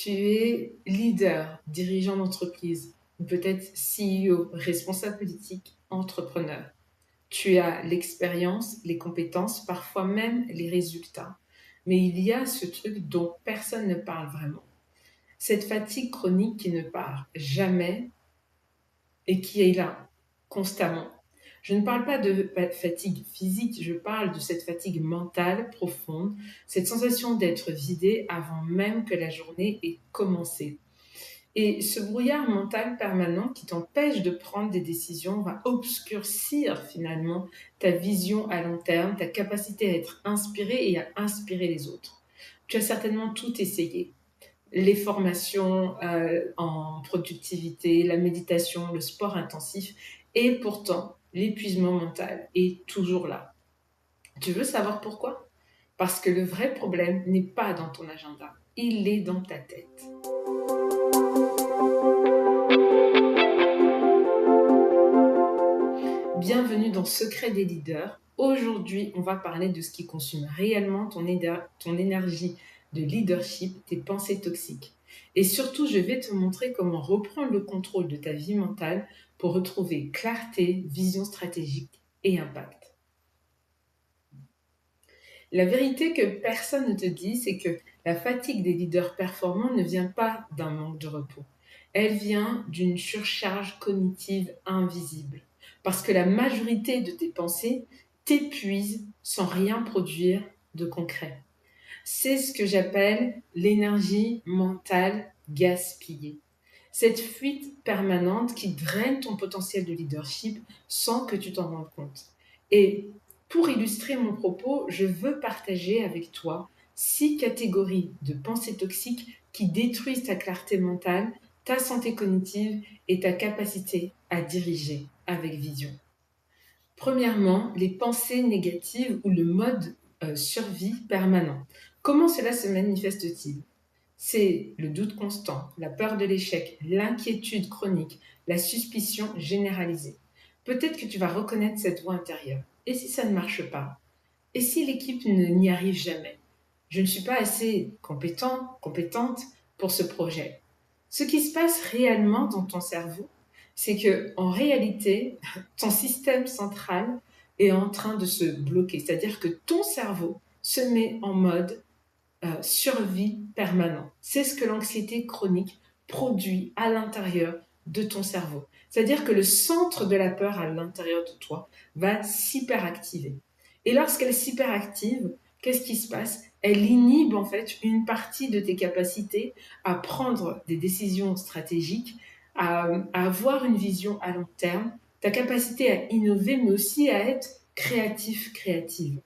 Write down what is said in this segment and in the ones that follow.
Tu es leader, dirigeant d'entreprise, ou peut-être CEO, responsable politique, entrepreneur. Tu as l'expérience, les compétences, parfois même les résultats. Mais il y a ce truc dont personne ne parle vraiment. Cette fatigue chronique qui ne part jamais et qui est là, constamment. Je ne parle pas de fatigue physique, je parle de cette fatigue mentale profonde, cette sensation d'être vidé avant même que la journée ait commencé. Et ce brouillard mental permanent qui t'empêche de prendre des décisions va obscurcir finalement ta vision à long terme, ta capacité à être inspiré et à inspirer les autres. Tu as certainement tout essayé. Les formations en productivité, la méditation, le sport intensif, et pourtant l'épuisement mental est toujours là. Tu veux savoir pourquoi? Parce que le vrai problème n'est pas dans ton agenda, il est dans ta tête. Bienvenue dans Secret des leaders. Aujourd'hui, on va parler de ce qui consomme réellement ton énergie de leadership, tes pensées toxiques. Et surtout, je vais te montrer comment reprendre le contrôle de ta vie mentale pour retrouver clarté, vision stratégique et impact. La vérité que personne ne te dit, c'est que la fatigue des leaders performants ne vient pas d'un manque de repos. Elle vient d'une surcharge cognitive invisible. Parce que la majorité de tes pensées t'épuisent sans rien produire de concret. C'est ce que j'appelle l'énergie mentale gaspillée. Cette fuite permanente qui draine ton potentiel de leadership sans que tu t'en rendes compte. Et pour illustrer mon propos, je veux partager avec toi 6 catégories de pensées toxiques qui détruisent ta clarté mentale, ta santé cognitive et ta capacité à diriger avec vision. Premièrement, les pensées négatives ou le mode survie permanent. Comment cela se manifeste-t-il? C'est le doute constant, la peur de l'échec, l'inquiétude chronique, la suspicion généralisée. Peut-être que tu vas reconnaître cette voix intérieure. Et si ça ne marche pas? Et si l'équipe n'y arrive jamais? Je ne suis pas assez compétente pour ce projet. Ce qui se passe réellement dans ton cerveau, c'est que en réalité, ton système central est en train de se bloquer. C'est-à-dire que ton cerveau se met en mode survie permanent. C'est ce que l'anxiété chronique produit à l'intérieur de ton cerveau. C'est-à-dire que le centre de la peur à l'intérieur de toi va s'hyperactiver. Et lorsqu'elle s'hyperactive, qu'est-ce qui se passe? Elle inhibe en fait une partie de tes capacités à prendre des décisions stratégiques, à avoir une vision à long terme, ta capacité à innover, mais aussi à être créative.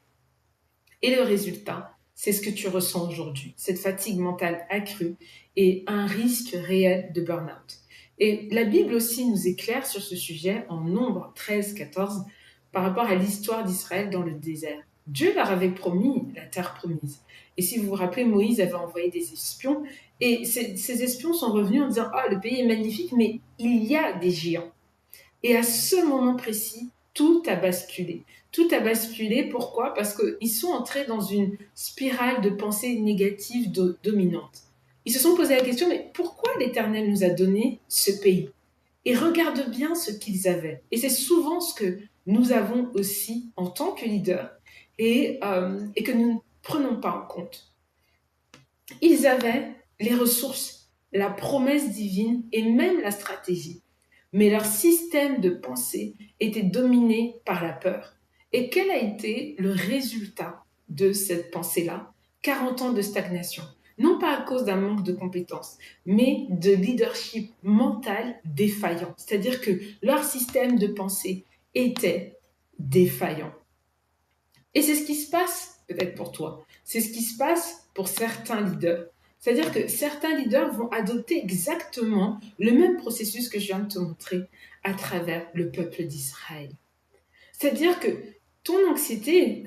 Et le résultat, c'est ce que tu ressens aujourd'hui, cette fatigue mentale accrue et un risque réel de burn-out. Et la Bible aussi nous éclaire sur ce sujet en Nombre 13-14 par rapport à l'histoire d'Israël dans le désert. Dieu leur avait promis la terre promise. Et si vous vous rappelez, Moïse avait envoyé des espions et ces espions sont revenus en disant « Ah, le pays est magnifique, mais il y a des géants ». Et à ce moment précis, tout a basculé. Tout a basculé, pourquoi? Parce qu'ils sont entrés dans une spirale de pensée négative dominante. Ils se sont posé la question, mais pourquoi l'Éternel nous a donné ce pays? Et regarde bien ce qu'ils avaient. Et c'est souvent ce que nous avons aussi en tant que leaders et que nous ne prenons pas en compte. Ils avaient les ressources, la promesse divine et même la stratégie. Mais leur système de pensée était dominé par la peur. Et quel a été le résultat de cette pensée-là? 40 ans de stagnation. Non pas à cause d'un manque de compétences, mais de leadership mental défaillant. C'est-à-dire que leur système de pensée était défaillant. Et c'est ce qui se passe peut-être pour toi. C'est ce qui se passe pour certains leaders. C'est-à-dire que certains leaders vont adopter exactement le même processus que je viens de te montrer à travers le peuple d'Israël. C'est-à-dire que ton anxiété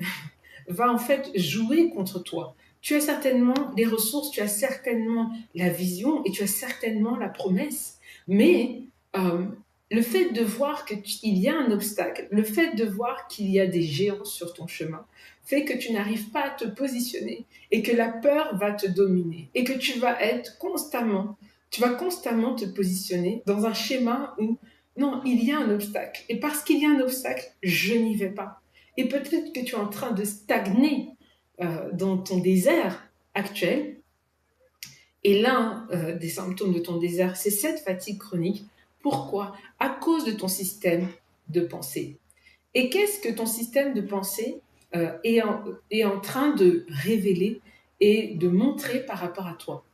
va en fait jouer contre toi. Tu as certainement les ressources, tu as certainement la vision et tu as certainement la promesse. Mais le fait de voir qu'il y a un obstacle, le fait de voir qu'il y a des géants sur ton chemin, fait que tu n'arrives pas à te positionner et que la peur va te dominer et que tu vas constamment te positionner dans un schéma où non, il y a un obstacle. Et parce qu'il y a un obstacle, je n'y vais pas. Et peut-être que tu es en train de stagner dans ton désert actuel. Et l'un des symptômes de ton désert, c'est cette fatigue chronique. Pourquoi? À cause de ton système de pensée. Et qu'est-ce que ton système de pensée est en train de révéler et de montrer par rapport à toi?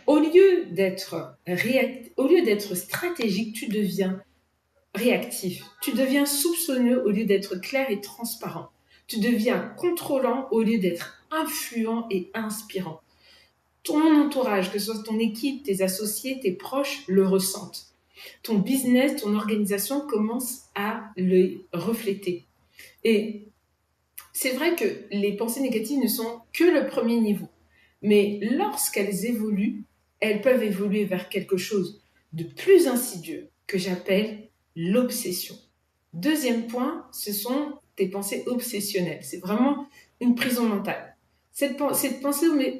Au lieu d'être stratégique, tu deviens réactif. Tu deviens soupçonneux au lieu d'être clair et transparent. Tu deviens contrôlant au lieu d'être influent et inspirant. Ton entourage, que ce soit ton équipe, tes associés, tes proches, le ressentent. Ton business, ton organisation commence à le refléter. Et c'est vrai que les pensées négatives ne sont que le premier niveau. Mais lorsqu'elles évoluent, elles peuvent évoluer vers quelque chose de plus insidieux que j'appelle l'obsession. Deuxième point, ce sont tes pensées obsessionnelles. C'est vraiment une prison mentale. Cette pensée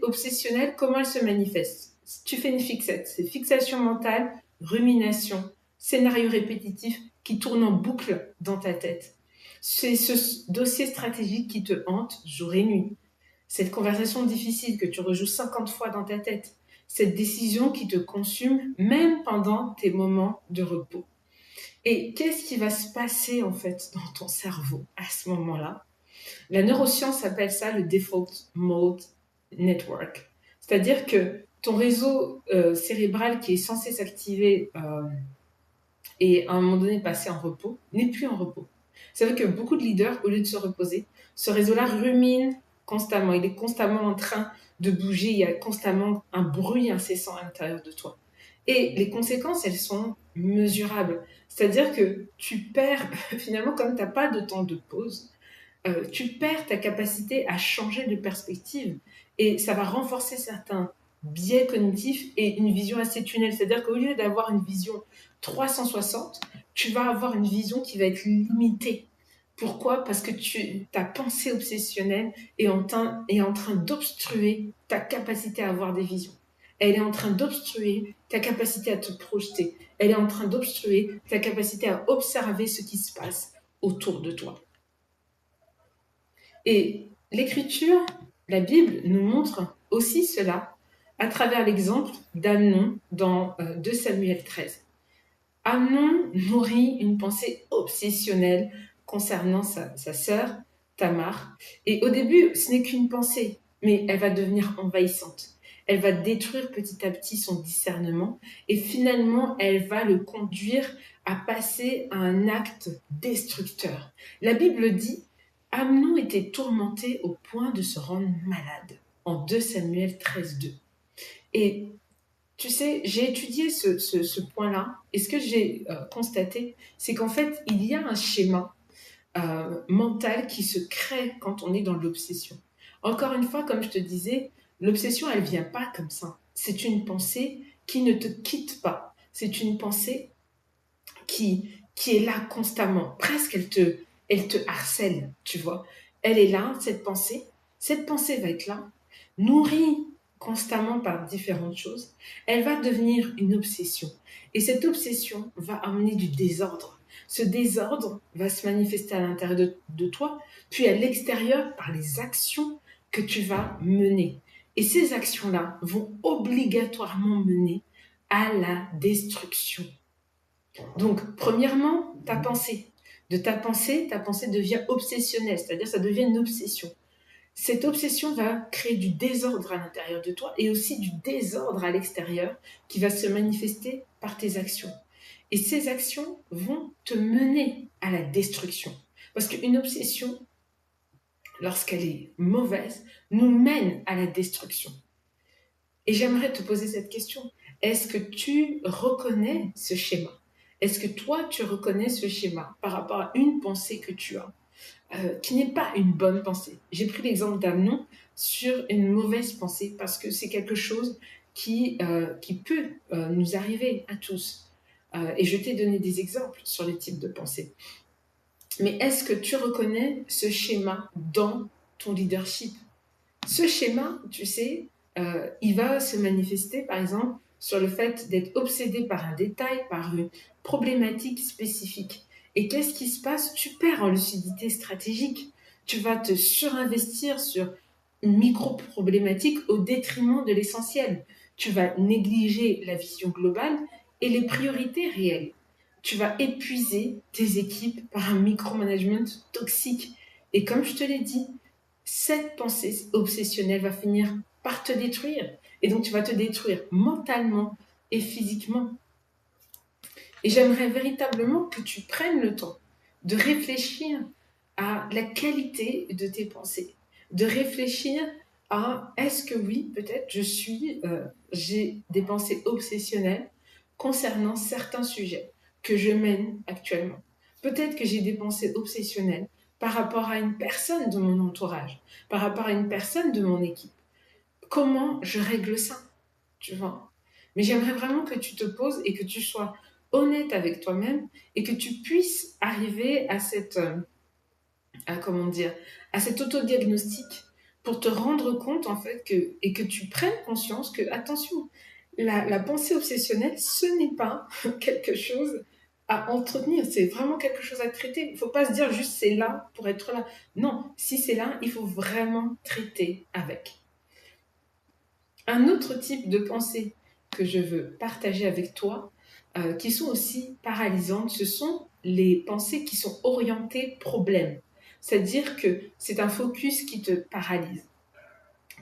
obsessionnelle, comment elle se manifeste? Tu fais une fixette. C'est fixation mentale, rumination, scénario répétitif qui tourne en boucle dans ta tête. C'est ce dossier stratégique qui te hante jour et nuit. Cette conversation difficile que tu rejoues 50 fois dans ta tête. Cette décision qui te consume même pendant tes moments de repos. Et qu'est-ce qui va se passer en fait dans ton cerveau à ce moment-là? La neuroscience appelle ça le default mode network. C'est-à-dire que ton réseau cérébral qui est censé s'activer et à un moment donné passer en repos n'est plus en repos. C'est vrai que beaucoup de leaders, au lieu de se reposer, ce réseau-là rumine constamment. Il est constamment en train de bouger. Il y a constamment un bruit incessant à l'intérieur de toi. Et les conséquences, elles sont mesurables. C'est-à-dire que tu perds, finalement, comme tu n'as pas de temps de pause, tu perds ta capacité à changer de perspective. Et ça va renforcer certains biais cognitifs et une vision assez tunnel. C'est-à-dire qu'au lieu d'avoir une vision 360, tu vas avoir une vision qui va être limitée. Pourquoi? Parce que ta pensée obsessionnelle est en train d'obstruer ta capacité à avoir des visions. Elle est en train d'obstruer ta capacité à te projeter. Elle est en train d'obstruer ta capacité à observer ce qui se passe autour de toi. Et l'écriture, la Bible, nous montre aussi cela à travers l'exemple d'Amnon dans 2 Samuel 13. Amnon nourrit une pensée obsessionnelle concernant sa sœur Tamar. Et au début, ce n'est qu'une pensée, mais elle va devenir envahissante. Elle va détruire petit à petit son discernement et finalement, elle va le conduire à passer à un acte destructeur. La Bible dit, Amnon était tourmenté au point de se rendre malade, en 2 Samuel 13, 2. Et tu sais, j'ai étudié ce point-là, et ce que j'ai constaté, c'est qu'en fait, il y a un schéma mental qui se crée quand on est dans l'obsession. Encore une fois, comme je te disais, l'obsession, elle vient pas comme ça. C'est une pensée qui ne te quitte pas. C'est une pensée qui est là constamment. Presque, elle te harcèle, tu vois. Elle est là, cette pensée. Cette pensée va être là, nourrie constamment par différentes choses. Elle va devenir une obsession. Et cette obsession va amener du désordre. Ce désordre va se manifester à l'intérieur de toi, puis à l'extérieur par les actions que tu vas mener. Et ces actions-là vont obligatoirement mener à la destruction. Donc, premièrement, ta pensée. De ta pensée devient obsessionnelle, c'est-à-dire ça devient une obsession. Cette obsession va créer du désordre à l'intérieur de toi et aussi du désordre à l'extérieur qui va se manifester par tes actions. Et ces actions vont te mener à la destruction. Parce qu'une obsession, lorsqu'elle est mauvaise, nous mène à la destruction. Et j'aimerais te poser cette question. Est-ce que tu reconnais ce schéma? Est-ce que toi, tu reconnais ce schéma par rapport à une pensée que tu as, qui n'est pas une bonne pensée? J'ai pris l'exemple d'Amnon sur une mauvaise pensée parce que c'est quelque chose qui peut nous arriver à tous. Et je t'ai donné des exemples sur les types de pensées. Mais est-ce que tu reconnais ce schéma dans ton leadership. Ce schéma, tu sais, il va se manifester, par exemple, sur le fait d'être obsédé par un détail, par une problématique spécifique. Et qu'est-ce qui se passe? Tu perds en lucidité stratégique. Tu vas te surinvestir sur une micro-problématique au détriment de l'essentiel. Tu vas négliger la vision globale et les priorités réelles. Tu vas épuiser tes équipes par un micromanagement toxique. Et comme je te l'ai dit, cette pensée obsessionnelle va finir par te détruire. Et donc, tu vas te détruire mentalement et physiquement. Et j'aimerais véritablement que tu prennes le temps de réfléchir à la qualité de tes pensées, de réfléchir à est-ce que oui, peut-être j'ai des pensées obsessionnelles concernant certains sujets que je mène actuellement. Peut-être que j'ai des pensées obsessionnelles par rapport à une personne de mon entourage, par rapport à une personne de mon équipe. Comment je règle ça, tu vois? Mais j'aimerais vraiment que tu te poses et que tu sois honnête avec toi-même et que tu puisses arriver à comment dire, à cet autodiagnostic pour te rendre compte en fait et que tu prennes conscience que attention, la pensée obsessionnelle, ce n'est pas quelque chose à entretenir, c'est vraiment quelque chose à traiter. Il ne faut pas se dire juste c'est là pour être là. Non, si c'est là, il faut vraiment traiter avec. Un autre type de pensée que je veux partager avec toi, qui sont aussi paralysantes, ce sont les pensées qui sont orientées problème. C'est-à-dire que c'est un focus qui te paralyse.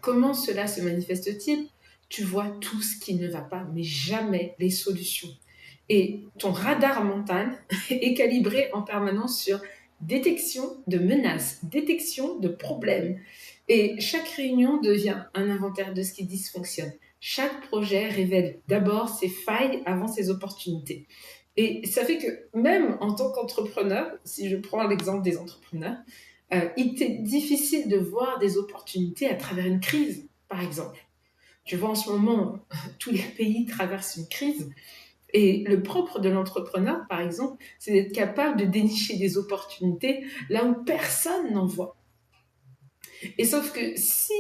Comment cela se manifeste-t-il? Tu vois tout ce qui ne va pas, mais jamais les solutions. Et ton radar mental est calibré en permanence sur détection de menaces, détection de problèmes. Et chaque réunion devient un inventaire de ce qui dysfonctionne. Chaque projet révèle d'abord ses failles avant ses opportunités. Et ça fait que même en tant qu'entrepreneur, si je prends l'exemple des entrepreneurs, il est difficile de voir des opportunités à travers une crise, par exemple. Tu vois, en ce moment, tous les pays traversent une crise. Et le propre de l'entrepreneur, par exemple, c'est d'être capable de dénicher des opportunités là où personne n'en voit. Et sauf que si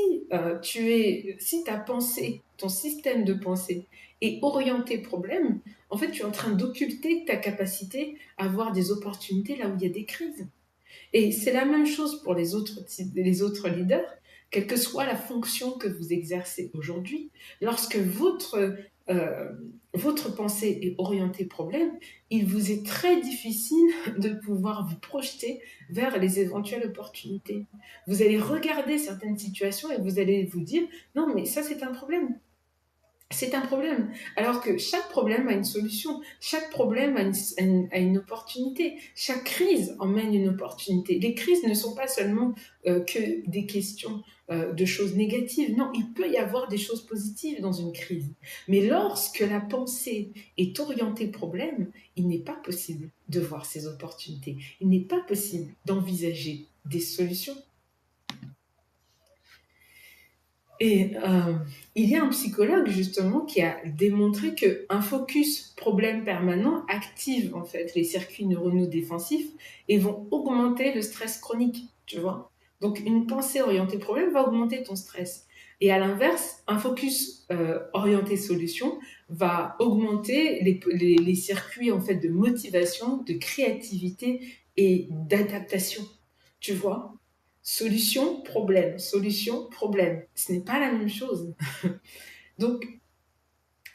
ta pensée, ton système de pensée est orienté problème, en fait, tu es en train d'occulter ta capacité à voir des opportunités là où il y a des crises. Et c'est la même chose pour les autres leaders, quelle que soit la fonction que vous exercez aujourd'hui. Lorsque euh, votre pensée est orientée problème, il vous est très difficile de pouvoir vous projeter vers les éventuelles opportunités. Vous allez regarder certaines situations et vous allez vous dire, non, mais ça c'est un problème. C'est un problème. Alors que chaque problème a une solution, chaque problème a une opportunité, chaque crise emmène une opportunité. Les crises ne sont pas seulement que des questions de choses négatives. Non, il peut y avoir des choses positives dans une crise. Mais lorsque la pensée est orientée problème, il n'est pas possible de voir ces opportunités. Il n'est pas possible d'envisager des solutions. Et il y a un psychologue justement qui a démontré qu'un focus problème permanent active en fait les circuits neuronaux défensifs et vont augmenter le stress chronique, tu vois. Donc une pensée orientée problème va augmenter ton stress. Et à l'inverse, un focus orienté solution va augmenter les circuits en fait de motivation, de créativité et d'adaptation, tu vois. Solution, problème. Ce n'est pas la même chose. Donc,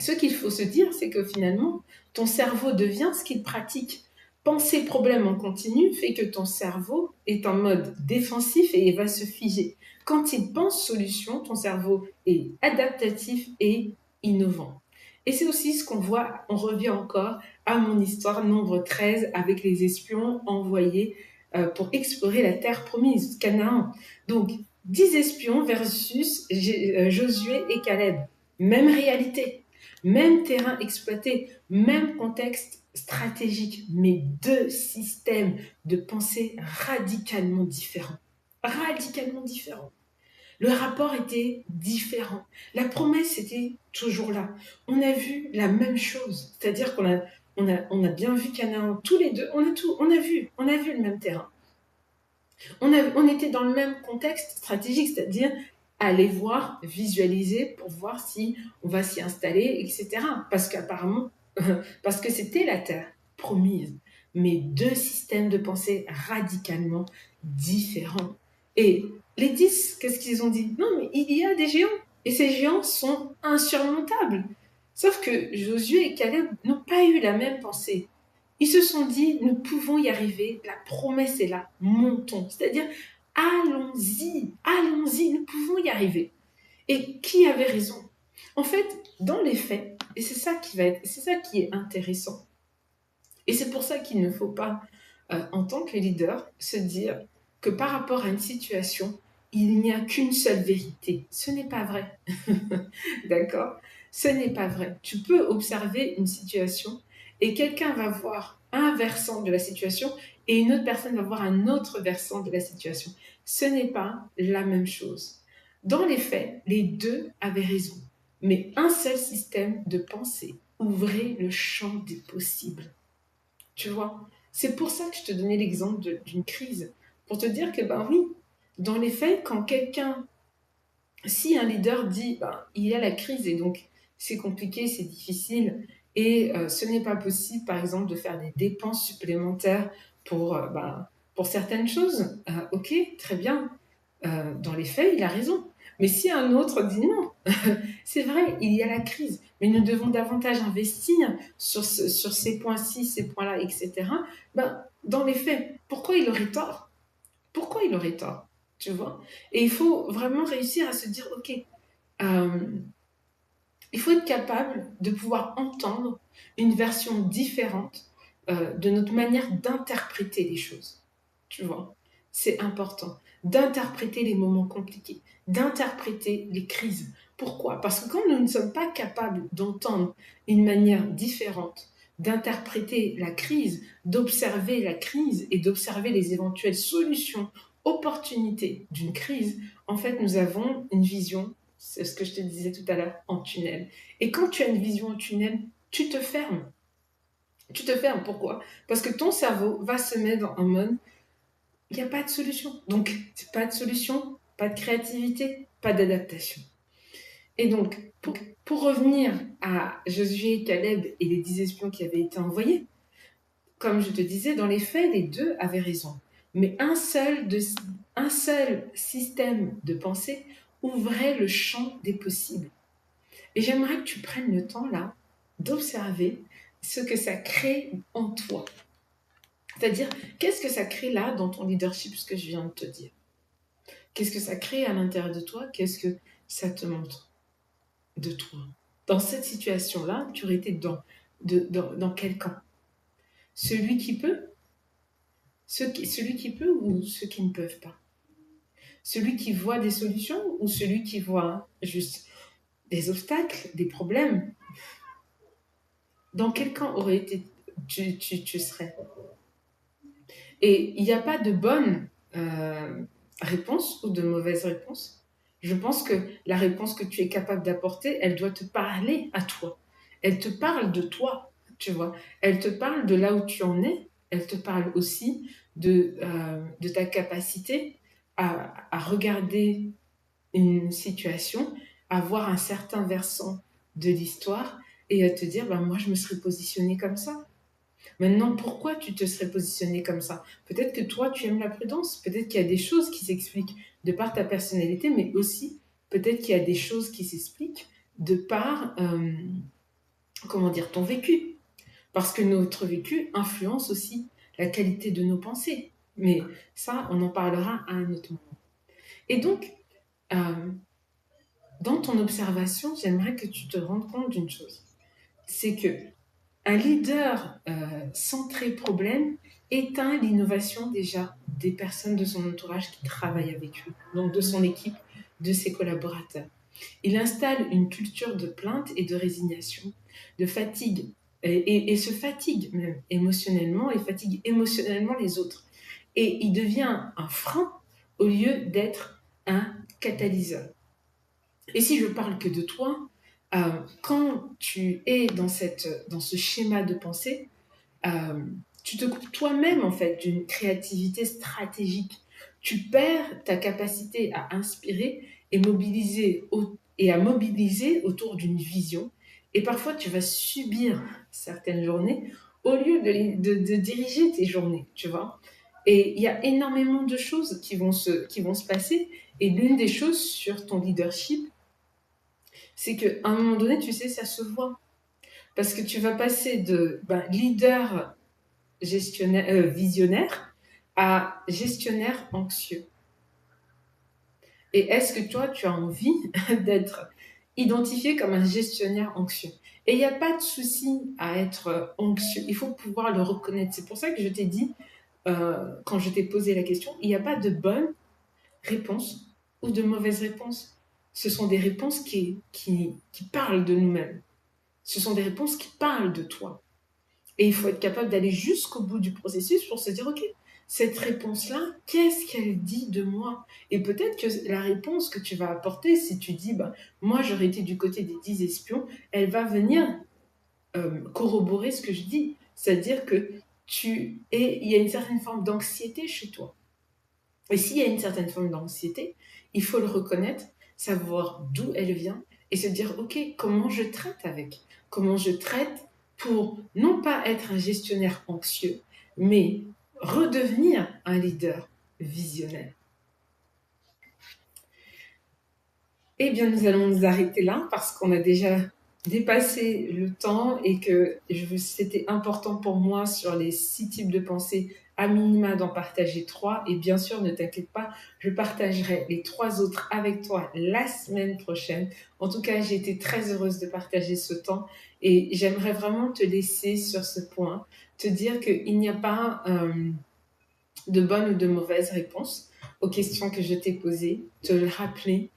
ce qu'il faut se dire, c'est que finalement, ton cerveau devient ce qu'il pratique. Penser problème en continu fait que ton cerveau est en mode défensif et il va se figer. Quand il pense solution, ton cerveau est adaptatif et innovant. Et c'est aussi ce qu'on voit, on revient encore à mon histoire nombre 13 avec les espions envoyés pour explorer la terre promise, Canaan. Donc, 10 espions versus Josué et Caleb. Même réalité, même terrain exploité, même contexte stratégique, mais deux systèmes de pensée radicalement différents. Radicalement différents. Le rapport était différent. La promesse était toujours là. On a vu la même chose. C'est-à-dire on a bien vu Canaan. Tous les deux, on a vu le même terrain. On était dans le même contexte stratégique, c'est-à-dire aller voir, visualiser pour voir si on va s'y installer, etc. Parce qu'apparemment, parce que c'était la terre promise, mais deux systèmes de pensée radicalement différents. Et les 10, qu'est-ce qu'ils ont dit? Non, mais il y a des géants, et ces géants sont insurmontables. Sauf que Josué et Caleb n'ont pas eu la même pensée. Ils se sont dit, nous pouvons y arriver, la promesse est là, montons. C'est-à-dire, allons-y, allons-y, nous pouvons y arriver. Et qui avait raison? En fait, dans les faits, et c'est ça qui est intéressant. Et c'est pour ça qu'il ne faut pas, en tant que leader, se dire que par rapport à une situation, il n'y a qu'une seule vérité. Ce n'est pas vrai. D'accord? Ce n'est pas vrai. Tu peux observer une situation et quelqu'un va voir un versant de la situation et une autre personne va voir un autre versant de la situation. Ce n'est pas la même chose. Dans les faits, les deux avaient raison, mais un seul système de pensée ouvrait le champ des possibles. Tu vois? C'est pour ça que je te donnais l'exemple d'une crise, pour te dire que, ben oui, dans les faits, quand quelqu'un si un leader dit il y a la crise et donc c'est compliqué, c'est difficile et ce n'est pas possible, par exemple, de faire des dépenses supplémentaires pour certaines choses, ok, très bien. Dans les faits, il a raison. Mais si un autre dit non, c'est vrai, il y a la crise, mais nous devons davantage investir sur ces points-ci, ces points-là, etc. Dans les faits, pourquoi il aurait tort? Pourquoi il aurait tort? Tu vois? Et il faut vraiment réussir à se dire, ok, euh, il faut être capable de pouvoir entendre une version différente de notre manière d'interpréter les choses. Tu vois? C'est important d'interpréter les moments compliqués, d'interpréter les crises. Pourquoi? Parce que quand nous ne sommes pas capables d'entendre une manière différente, d'interpréter la crise, d'observer la crise et d'observer les éventuelles solutions, opportunités d'une crise, en fait, nous avons une vision, c'est ce que je te disais tout à l'heure, en tunnel. Et quand tu as une vision en tunnel, tu te fermes. Tu te fermes. Pourquoi? Parce que ton cerveau va se mettre en mode il n'y a pas de solution. Donc, pas de solution, pas de créativité, pas d'adaptation. Et donc, pour revenir à Josué, Caleb et les 10 espions qui avaient été envoyés, comme je te disais, dans les faits, les deux avaient raison. Mais un seul système de pensée ouvrait le champ des possibles. Et j'aimerais que tu prennes le temps là d'observer ce que ça crée en toi. C'est-à-dire, qu'est-ce que ça crée là dans ton leadership, ce que je viens de te dire? Qu'est-ce que ça crée à l'intérieur de toi? Qu'est-ce que ça te montre de toi? Dans cette situation-là, tu aurais été dans quel camp? Celui qui peut? Celui qui peut ou ceux qui ne peuvent pas? Celui qui voit des solutions ou celui qui voit juste des obstacles, des problèmes? Dans quel camp aurait été tu serais? Et il n'y a pas de bonne réponse ou de mauvaise réponse. Je pense que la réponse que tu es capable d'apporter, elle doit te parler à toi. Elle te parle de toi, tu vois. Elle te parle de là où tu en es. Elle te parle aussi de ta capacité à regarder une situation, à voir un certain versant de l'histoire et à te dire, moi, je me serais positionnée comme ça. Maintenant, pourquoi tu te serais positionné comme ça? Peut-être que toi, tu aimes la prudence. Peut-être qu'il y a des choses qui s'expliquent de par ta personnalité, mais aussi peut-être qu'il y a des choses qui s'expliquent de par, comment dire, ton vécu. Parce que notre vécu influence aussi la qualité de nos pensées. Mais ça, on en parlera à un autre moment. Et donc, euh, dans ton observation, j'aimerais que tu te rendes compte d'une chose. C'est que un leader centré problème éteint l'innovation déjà des personnes de son entourage qui travaillent avec lui, donc de son équipe, de ses collaborateurs. Il installe une culture de plainte et de résignation, de fatigue, et se fatigue même émotionnellement et fatigue émotionnellement les autres. Et il devient un frein au lieu d'être un catalyseur. Et si je parle que de toi, quand tu es dans ce schéma de pensée, tu te coupes toi-même en fait d'une créativité stratégique, Tu perds ta capacité à inspirer et à mobiliser autour d'une vision. Et parfois, tu vas subir certaines journées au lieu de diriger tes journées, tu vois. Et il y a énormément de choses qui vont se passer. Et l'une des choses sur ton leadership, c'est qu'à un moment donné, tu sais, ça se voit. Parce que tu vas passer de leader visionnaire à gestionnaire anxieux. Et est-ce que toi, tu as envie d'être identifié comme un gestionnaire anxieux? Et il n'y a pas de souci à être anxieux. Il faut pouvoir le reconnaître. C'est pour ça que je t'ai dit, quand je t'ai posé la question, il n'y a pas de bonne réponse ou de mauvaise réponse. Ce sont des réponses qui parlent de nous-mêmes. Ce sont des réponses qui parlent de toi. Et il faut être capable d'aller jusqu'au bout du processus pour se dire, OK, cette réponse-là, qu'est-ce qu'elle dit de moi? Et peut-être que la réponse que tu vas apporter, si tu dis, moi j'aurais été du côté des 10 espions, elle va venir corroborer ce que je dis. C'est-à-dire que il y a une certaine forme d'anxiété chez toi. Et s'il y a une certaine forme d'anxiété, il faut le reconnaître, savoir d'où elle vient et se dire, OK, comment je traite avec? Comment je traite pour non pas être un gestionnaire anxieux, mais redevenir un leader visionnaire. Eh bien, nous allons nous arrêter là parce qu'on a déjà dépassé le temps et que c'était important pour moi sur les 6 types de pensées à minima d'en partager 3. Et bien sûr, ne t'inquiète pas, je partagerai les 3 autres avec toi la semaine prochaine. En tout cas, j'ai été très heureuse de partager ce temps et j'aimerais vraiment te laisser sur ce point, te dire qu'il n'y a pas de bonne ou de mauvaise réponse aux questions que je t'ai posées, te le rappeler.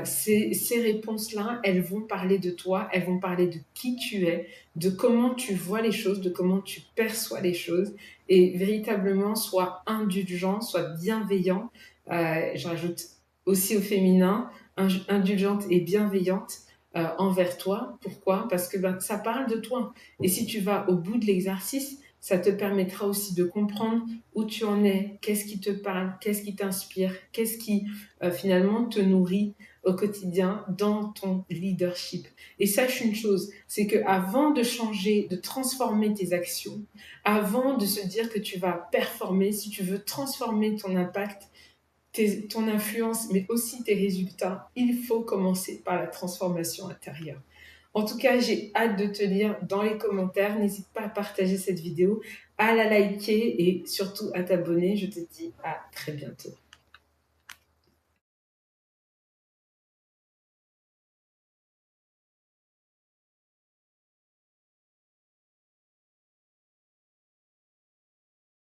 Ces réponses-là, elles vont parler de toi, elles vont parler de qui tu es, de comment tu vois les choses, de comment tu perçois les choses. Et véritablement, sois indulgent, sois bienveillant. Je rajoute aussi au féminin, indulgente et bienveillante envers toi. Pourquoi? Parce que ça parle de toi. Et si tu vas au bout de l'exercice, ça te permettra aussi de comprendre où tu en es, qu'est-ce qui te parle, qu'est-ce qui t'inspire, qu'est-ce qui finalement te nourrit au quotidien dans ton leadership. Et sache une chose, c'est que avant de changer, de transformer tes actions, avant de se dire que tu vas performer, si tu veux transformer ton impact, ton influence, mais aussi tes résultats, il faut commencer par la transformation intérieure. En tout cas, j'ai hâte de te lire dans les commentaires. N'hésite pas à partager cette vidéo, à la liker et surtout à t'abonner. Je te dis à très bientôt.